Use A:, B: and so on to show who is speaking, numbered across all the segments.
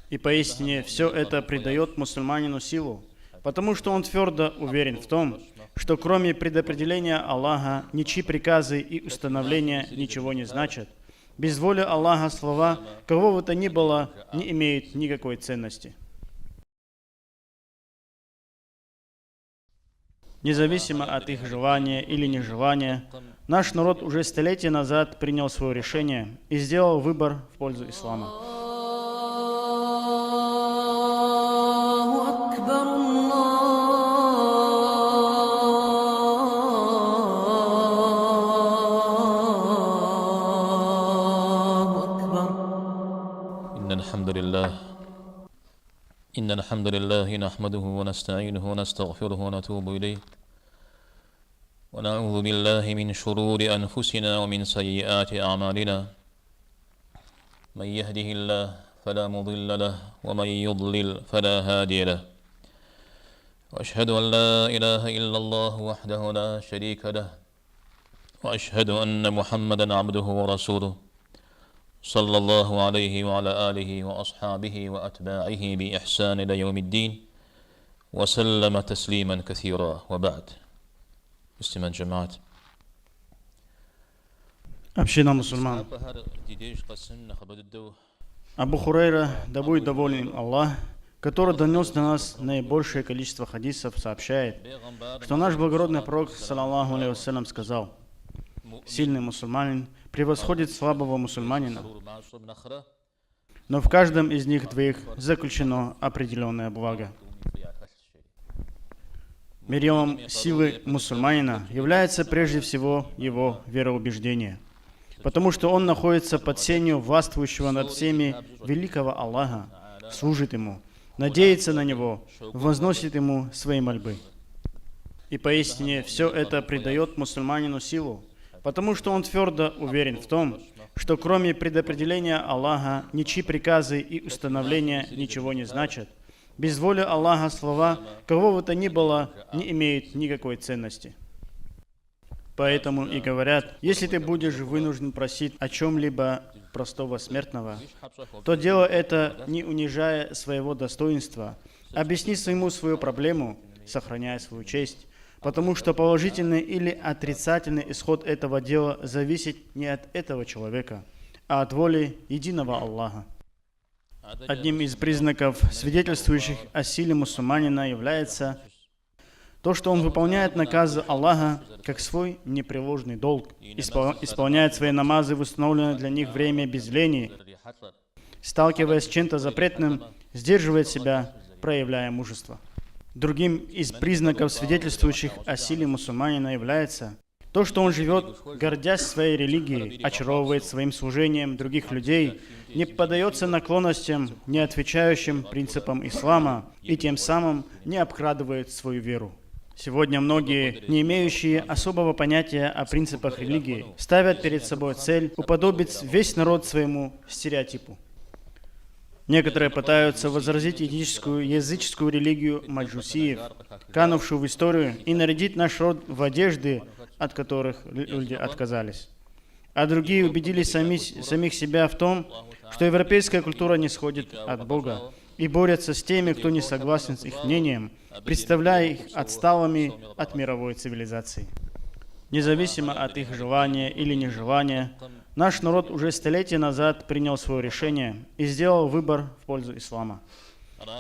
A: И поистине все это придает мусульманину силу, потому что он твердо уверен в том, что кроме предопределения Аллаха, ничьи приказы и установления ничего не значат. Без воли Аллаха слова кого бы то ни было не имеют никакой ценности. Независимо от их желания или нежелания, наш народ уже столетия назад принял свое решение и сделал выбор в пользу ислама.
B: إن الحمد لله نحمده ونستعينه ونستغفره ونتوب إليه ونعوذ بالله من شرور أنفسنا ومن سيئات أعمالنا من يهده الله فلا مضل له ومن يضلل فلا هادي له وأشهد أن لا إله إلا الله وحده لا شريك له وأشهد أن محمدا عبده ورسوله صلى الله عليه وعلى آله وأصحابه وأتباعه بإحسان إلى يوم الدين وسلم تسليما كثيرا وبعد. Müslüman cemaat.
A: Община мусульман. Абу Хурайра, да будет доволен им Аллах, который донес до нас наибольшее количество хадисов, сообщает, что наш благородный пророк, саллаллаху алейхи вассалям, сказал: сильный мусульманин превосходит слабого мусульманина, но в каждом из них двоих заключено определенное благо. Мерилом силы мусульманина является прежде всего его вероубеждение, потому что он находится под сенью властвующего над всеми великого Аллаха, служит ему, надеется на него, возносит ему свои мольбы. И поистине все это придает мусульманину силу, потому что он твердо уверен в том, что кроме предопределения Аллаха ничьи приказы и установления ничего не значат. Без воли Аллаха слова кого бы то ни было не имеют никакой ценности. Поэтому и говорят, если ты будешь вынужден просить о чем-либо простого смертного, то делай это, не унижая своего достоинства. Объясни ему свою проблему, сохраняя свою честь, потому что положительный или отрицательный исход этого дела зависит не от этого человека, а от воли единого Аллаха. Одним из признаков, свидетельствующих о силе мусульманина, является то, что он выполняет наказы Аллаха как свой непреложный долг, исполняет свои намазы в установленное для них время без лени, сталкиваясь с чем-то запретным, сдерживает себя, проявляя мужество. Другим из признаков, свидетельствующих о силе мусульманина, является то, что он живет, гордясь своей религией, очаровывает своим служением других людей, не поддается наклонностям, не отвечающим принципам ислама, и тем самым не обкрадывает свою веру. Сегодня многие, не имеющие особого понятия о принципах религии, ставят перед собой цель уподобить весь народ своему стереотипу. Некоторые пытаются возразить этническую языческую религию маджусиев, канувшую в историю, и нарядить наш род в одежды, от которых люди отказались. А другие убедили самих себя в том, что европейская культура не сходит от Бога, и борются с теми, кто не согласен с их мнением, представляя их отсталыми от мировой цивилизации. Независимо от их желания или нежелания, наш народ уже столетия назад принял свое решение и сделал выбор в пользу ислама.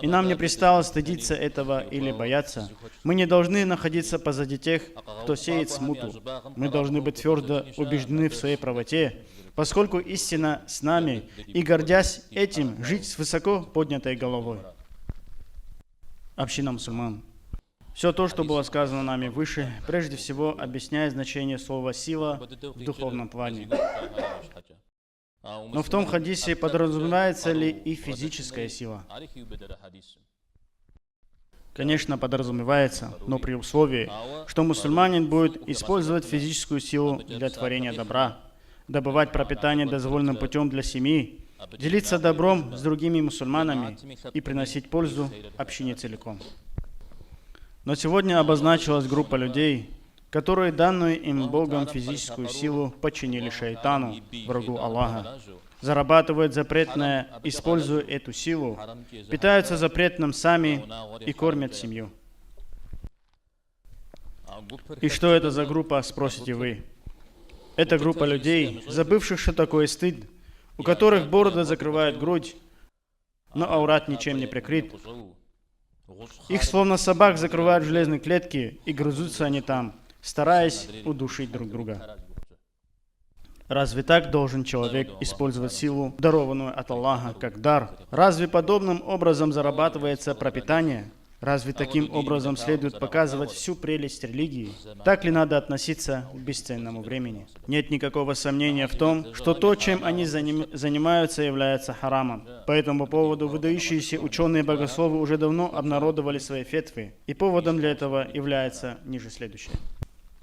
A: И нам не пристало стыдиться этого или бояться. Мы не должны находиться позади тех, кто сеет смуту. Мы должны быть твердо убеждены в своей правоте, поскольку истина с нами, и, гордясь этим, жить с высоко поднятой головой. Община мусульман. Все то, что было сказано нами выше, прежде всего объясняет значение слова «сила» в духовном плане. Но в том хадисе подразумевается ли и физическая сила? Конечно, подразумевается, но при условии, что мусульманин будет использовать физическую силу для творения добра, добывать пропитание дозволенным путем для семьи, делиться добром с другими мусульманами и приносить пользу общине целиком. Но сегодня обозначилась группа людей, которые данную им Богом физическую силу подчинили шайтану, врагу Аллаха, зарабатывают запретное, используя эту силу, питаются запретным сами и кормят семью. И что это за группа, спросите вы? Это группа людей, забывших, что такое стыд, у которых бороды закрывают грудь, но аурат ничем не прикрыт. Их словно собак закрывают в железной клетке, и грызутся они там, стараясь удушить друг друга. Разве так должен человек использовать силу, дарованную от Аллаха, как дар? Разве подобным образом зарабатывается пропитание? Разве таким образом следует показывать всю прелесть религии? Так ли надо относиться к бесценному времени? Нет никакого сомнения в том, что то, чем они занимаются, является харамом. По этому поводу выдающиеся ученые-богословы уже давно обнародовали свои фетвы, и поводом для этого является ниже следующее.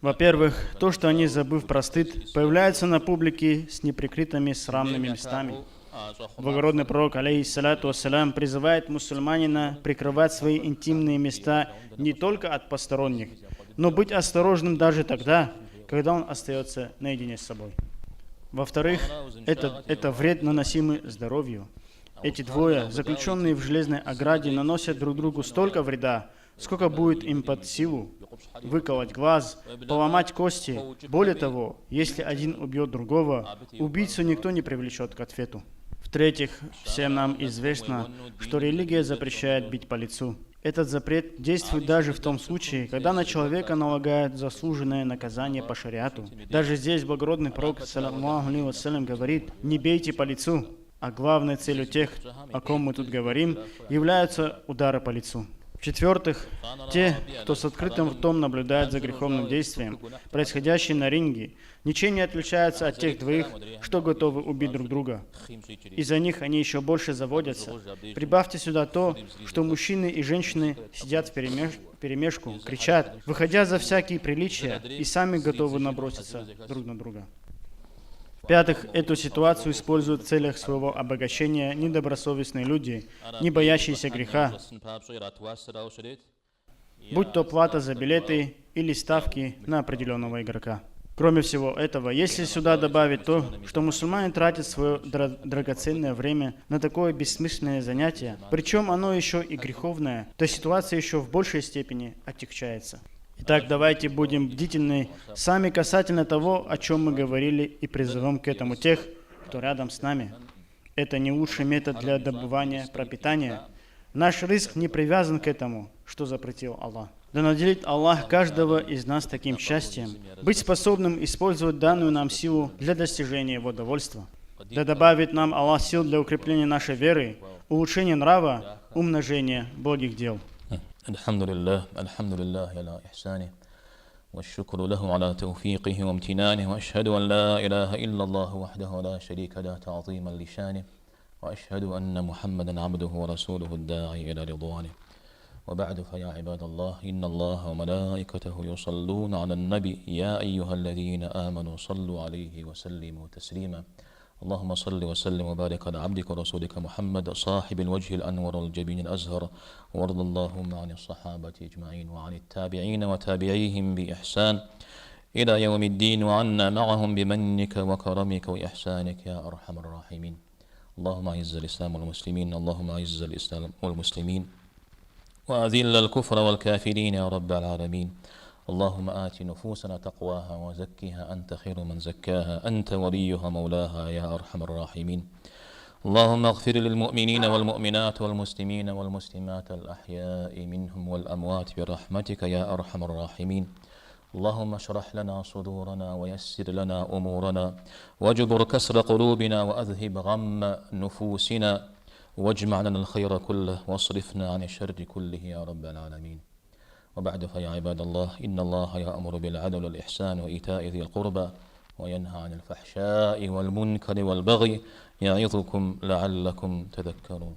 A: Во-первых, то, что они, забыв про стыд, появляются на публике с неприкрытыми срамными местами. Благородный пророк, алейхиссалату вассалям, призывает мусульманина прикрывать свои интимные места не только от посторонних, но быть осторожным даже тогда, когда он остается наедине с собой. Во-вторых, это вред, наносимый здоровью. Эти двое, заключенные в железной ограде, наносят друг другу столько вреда, сколько будет им под силу: выколоть глаз, поломать кости. Более того, если один убьет другого, убийцу никто не привлечет к ответу. В-третьих, всем нам известно, что религия запрещает бить по лицу. Этот запрет действует даже в том случае, когда на человека налагают заслуженное наказание по шариату. Даже здесь благородный пророк, саллаллаху алейхи вассалям, говорит: не бейте по лицу. А главной целью тех, о ком мы тут говорим, являются удары по лицу. В-четвертых, те, кто с открытым ртом наблюдает за греховным действием, происходящим на ринге, ничем не отличаются от тех двоих, что готовы убить друг друга. Из-за них они еще больше заводятся. Прибавьте сюда то, что мужчины и женщины сидят вперемешку, кричат, выходя за всякие приличия, и сами готовы наброситься друг на друга. В-пятых, эту ситуацию используют в целях своего обогащения недобросовестные люди, не боящиеся греха, будь то плата за билеты или ставки на определенного игрока. Кроме всего этого, если сюда добавить то, что мусульмане тратят свое драгоценное время на такое бессмысленное занятие, причем оно еще и греховное, то ситуация еще в большей степени отягчается. Итак, давайте будем бдительны сами касательно того, о чем мы говорили, и призовем к этому тех, кто рядом с нами. Это не лучший метод для добывания пропитания. Наш риск не привязан к этому, что запретил Аллах. Да наделит Аллах каждого из нас таким счастьем, быть способным использовать данную нам силу для достижения Его довольства. Да добавит нам Аллах сил для укрепления нашей веры, улучшения нрава, умножения благих дел.
B: الحمد لله على إحسانه والشكر له على توفيقه وامتنانه وأشهد أن لا إله إلا الله وحده لا شريك له تعظيما لشانه وأشهد أن محمدا عبده ورسوله الداعي إلى رضوانه وبعد فيا عباد الله إن الله وملائكته يصلون على النبي يا أيها الذين آمنوا صلوا عليه وسلموا تسليما اللهم صل وسلم وبارك على عبدك ورسولك محمد صاحب الوجه الأنور والجبين الأزهر وارض اللهم عن الصحابة أجمعين وعن التابعين وتابعيهم بإحسان إلى يوم الدين وعنا معهم بمنك وكرمك وإحسانك يا أرحم الراحمين اللهم أعز الإسلام والمسلمين اللهم أعز الإسلام والمسلمين وأذل الكفر والكافرين يا رب العالمين اللهم آت نفوسنا تقواها وزكها أنت خير من زكاها أنت وليها مولاها يا أرحم الراحمين اللهم اغفر للمؤمنين والمؤمنات والمسلمين والمسلمات الأحياء منهم والأموات برحمتك يا أرحم الراحمين اللهم اشرح لنا صدورنا ويسر لنا أمورنا واجبر كسر قلوبنا وأذهب غم نفوسنا واجمع لنا الخير كله واصرفنا عن الشر كله يا رب العالمين وبعد فيا عباد الله إن الله يأمر بالعدل والإحسان وإيتاء ذي القربى وينهى عن الفحشاء والمنكر والبغي يعظكم لعلكم تذكرون